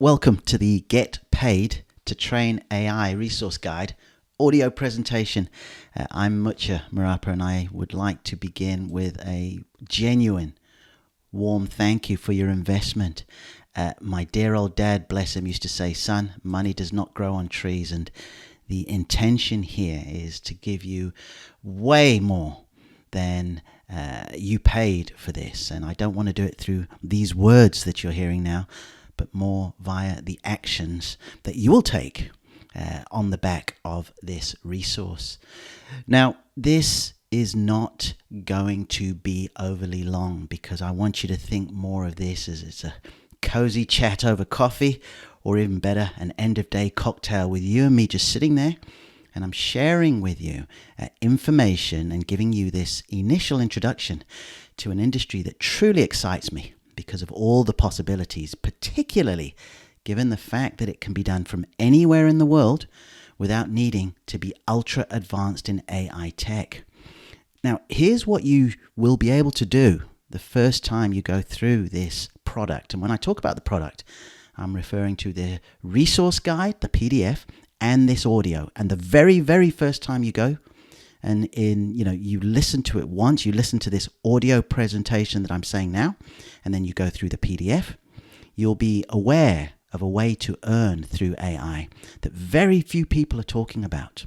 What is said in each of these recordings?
Welcome to the Get Paid to Train AI Resource Guide audio presentation. I'm Mucha Marapa, and I would like to begin with a genuine, warm thank you for your investment. My dear old dad, bless him, used to say, son, money does not grow on trees, and the intention here is to give you way more than you paid for this. And I don't want to do it through these words that you're hearing now, but more via the actions that you will take on the back of this resource. Now, this is not going to be overly long, because I want you to think more of this as it's a cozy chat over coffee, or even better, an end of day cocktail with you and me just sitting there. And I'm sharing with you information and giving you this initial introduction to an industry that truly excites me because of all the possibilities, particularly given the fact that it can be done from anywhere in the world without needing to be ultra advanced in AI tech. Now, here's what you will be able to do the first time you go through this product. And when I talk about the product, I'm referring to the resource guide, the PDF, and this audio. And the very, very first time you go and you listen to it once, you listen to this audio presentation that I'm saying now, and then you go through the PDF, you'll be aware of a way to earn through AI that very few people are talking about.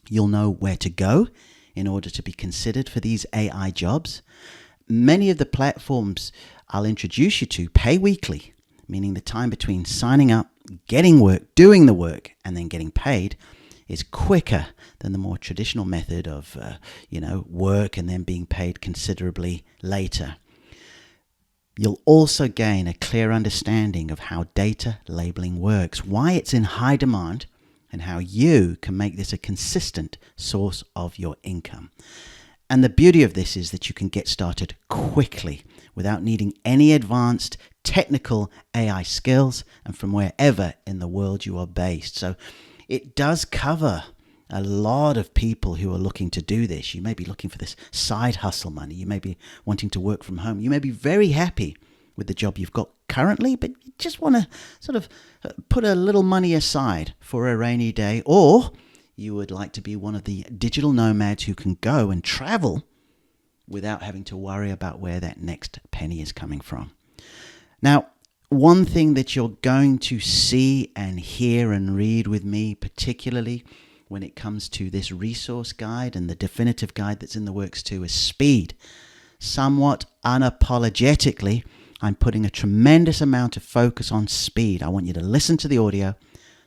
You'll know where to go in order to be considered for these AI jobs. Many of the platforms I'll introduce you to pay weekly, meaning the time between signing up, getting work, doing the work, and then getting paid is quicker than the more traditional method of work and then being paid considerably later. You'll also gain a clear understanding of how data labeling works, why it's in high demand, and how you can make this a consistent source of your income. And the beauty of this is that you can get started quickly without needing any advanced technical AI skills and from wherever in the world you are based. So it does cover a lot of people who are looking to do this. You may be looking for this side hustle money. You may be wanting to work from home. You may be very happy with the job you've got currently, but you just want to sort of put a little money aside for a rainy day, or you would like to be one of the digital nomads who can go and travel without having to worry about where that next penny is coming from. Now, one thing that you're going to see and hear and read with me, particularly when it comes to this resource guide and the definitive guide that's in the works too, is speed. Somewhat unapologetically, I'm putting a tremendous amount of focus on speed. I want you to listen to the audio,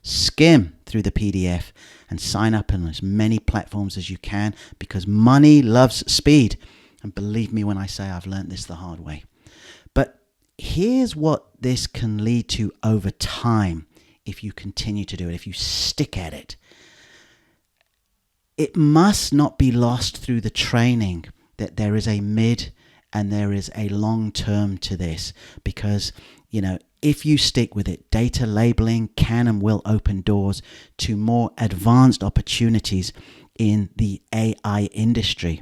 skim through the PDF, and sign up on as many platforms as you can, because money loves speed. And believe me when I say I've learned this the hard way. But here's what this can lead to over time if you continue to do it, if you stick at it. It must not be lost through the training that there is a mid and there is a long term to this, because, if you stick with it, data labeling can and will open doors to more advanced opportunities in the AI industry.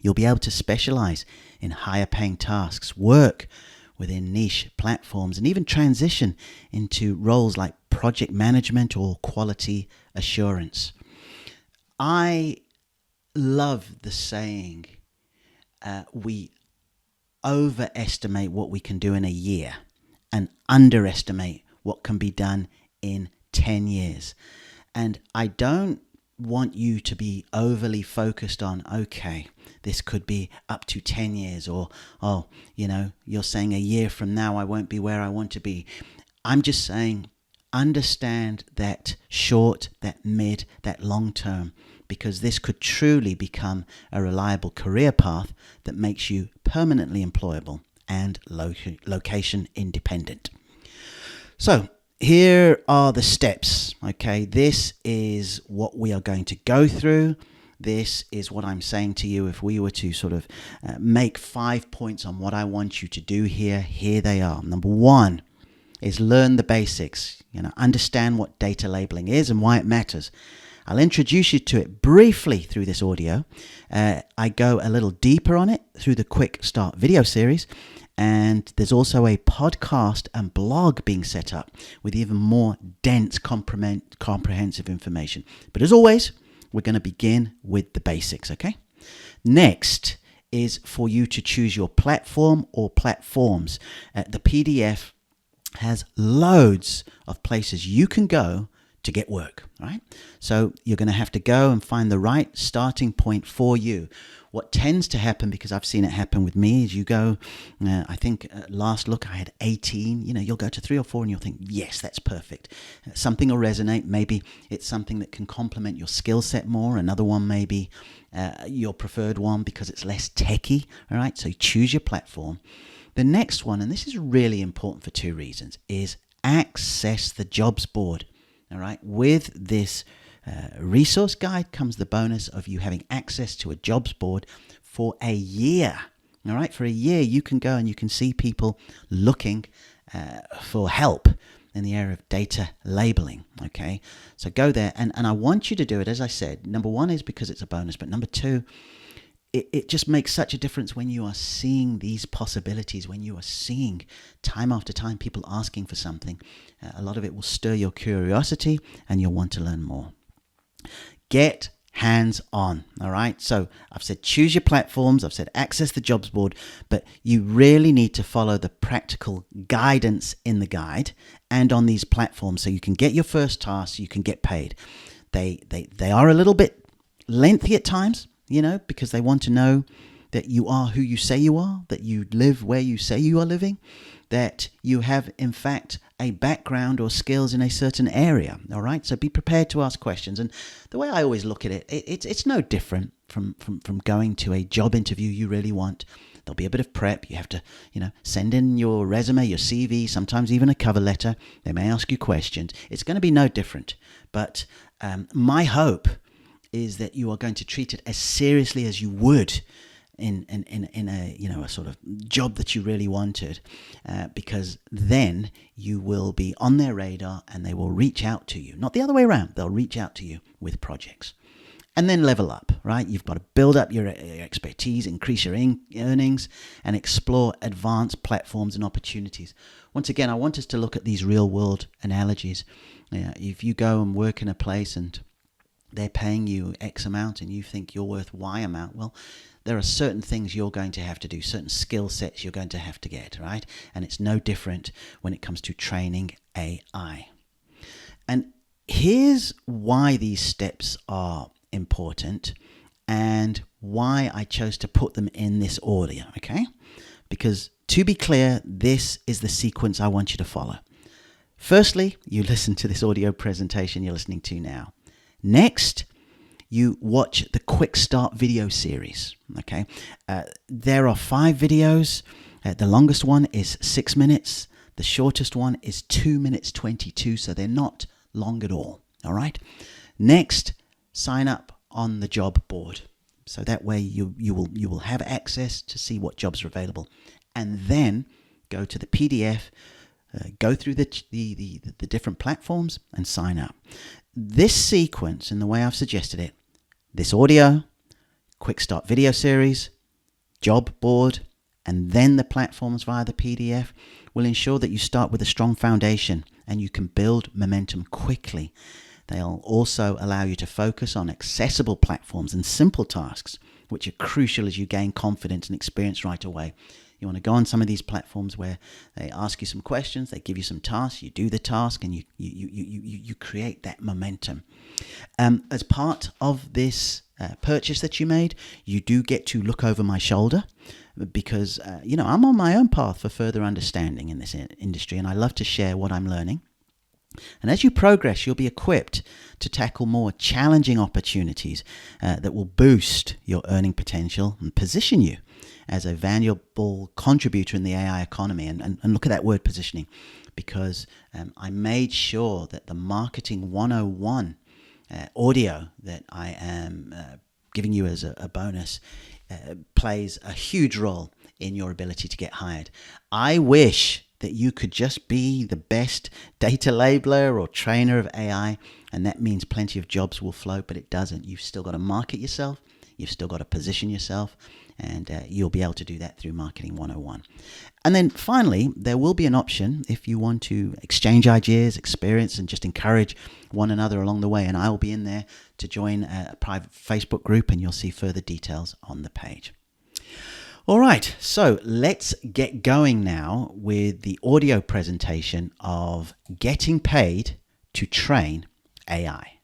You'll be able to specialize in higher paying tasks, work within niche platforms, and even transition into roles like project management or quality assurance. I love the saying, we overestimate what we can do in a year and underestimate what can be done in 10 years. And I don't want you to be overly focused on, okay, this could be up to 10 years, or, you're saying a year from now I won't be where I want to be. I'm just saying, understand that short, that mid, that long term, because this could truly become a reliable career path that makes you permanently employable and location independent. So here are the steps, okay? This is what we are going to go through. This is what I'm saying to you. If we were to sort of make 5 points on what I want you to do here they are. Number one is learn the basics. Understand what data labeling is and why it matters. I'll introduce you to it briefly through this audio. I go a little deeper on it through the Quick Start video series. And there's also a podcast and blog being set up with even more dense, comprehensive information. But as always, we're going to begin with the basics, okay? Next is for you to choose your platform or platforms. The PDF has loads of places you can go to get work, right? So you're going to have to go and find the right starting point for you. What tends to happen, because I've seen it happen with me, is you go, I think last look I had 18, you'll go to 3 or 4 and you'll think, yes, that's perfect. Something will resonate. Maybe it's something that can complement your skill set more. Another one may be your preferred one because it's less techie, all right? So you choose your platform. The next one, and this is really important for 2 reasons, is access the jobs board. All right. With this resource guide comes the bonus of you having access to a jobs board for a year. All right. For a year, you can go and you can see people looking for help in the area of data labeling. Okay. So go there. And I want you to do it, as I said. Number 1 is because it's a bonus. But number 2, it just makes such a difference when you are seeing these possibilities, when you are seeing time after time people asking for something. A lot of it will stir your curiosity and you'll want to learn more. Get hands on, all right? So I've said choose your platforms, I've said access the jobs board, but you really need to follow the practical guidance in the guide and on these platforms so you can get your first task, you can get paid. They are a little bit lengthy at times, because they want to know that you are who you say you are, that you live where you say you are living, that you have, in fact, a background or skills in a certain area, all right? So be prepared to ask questions. And the way I always look at it, it's no different from going to a job interview you really want. There'll be a bit of prep. You have to, send in your resume, your CV, sometimes even a cover letter. They may ask you questions. It's going to be no different. But my hope is that you are going to treat it as seriously as you would in a sort of job that you really wanted, because then you will be on their radar and they will reach out to you. Not the other way around. They'll reach out to you with projects. And then level up, right? You've got to build up your expertise, increase your earnings, and explore advanced platforms and opportunities. Once again, I want us to look at these real-world analogies. If you go and work in a place and they're paying you X amount and you think you're worth Y amount, well, there are certain things you're going to have to do, certain skill sets you're going to have to get, right? And it's no different when it comes to training AI. And here's why these steps are important and why I chose to put them in this order, okay? Because to be clear, this is the sequence I want you to follow. Firstly, you listen to this audio presentation you're listening to now. Next, you watch the Quick Start video series, okay? There are 5 videos. The longest one is 6 minutes. The shortest one is 2 minutes 22, so they're not long at all right? Next, sign up on the job board. So that way you will have access to see what jobs are available. And then go to the PDF, go through the different platforms and sign up. This sequence, in the way I've suggested it, this audio, Quick Start video series, job board, and then the platforms via the PDF will ensure that you start with a strong foundation and you can build momentum quickly. They'll also allow you to focus on accessible platforms and simple tasks, which are crucial as you gain confidence and experience right away. You want to go on some of these platforms where they ask you some questions, they give you some tasks, you do the task, and you create that momentum. As part of this purchase that you made, you do get to look over my shoulder because, I'm on my own path for further understanding in this industry, and I love to share what I'm learning. And as you progress, you'll be equipped to tackle more challenging opportunities that will boost your earning potential and position you as a valuable contributor in the AI economy. And look at that word positioning, because I made sure that the Marketing 101 audio that I am giving you as a bonus plays a huge role in your ability to get hired. I wish that you could just be the best data labeler or trainer of AI, and that means plenty of jobs will float, but it doesn't. You've still got to market yourself. You've still got to position yourself. And you'll be able to do that through Marketing 101. And then finally, there will be an option if you want to exchange ideas, experience, and just encourage one another along the way. And I will be in there to join a private Facebook group, and you'll see further details on the page. All right, so let's get going now with the audio presentation of getting paid to train AI.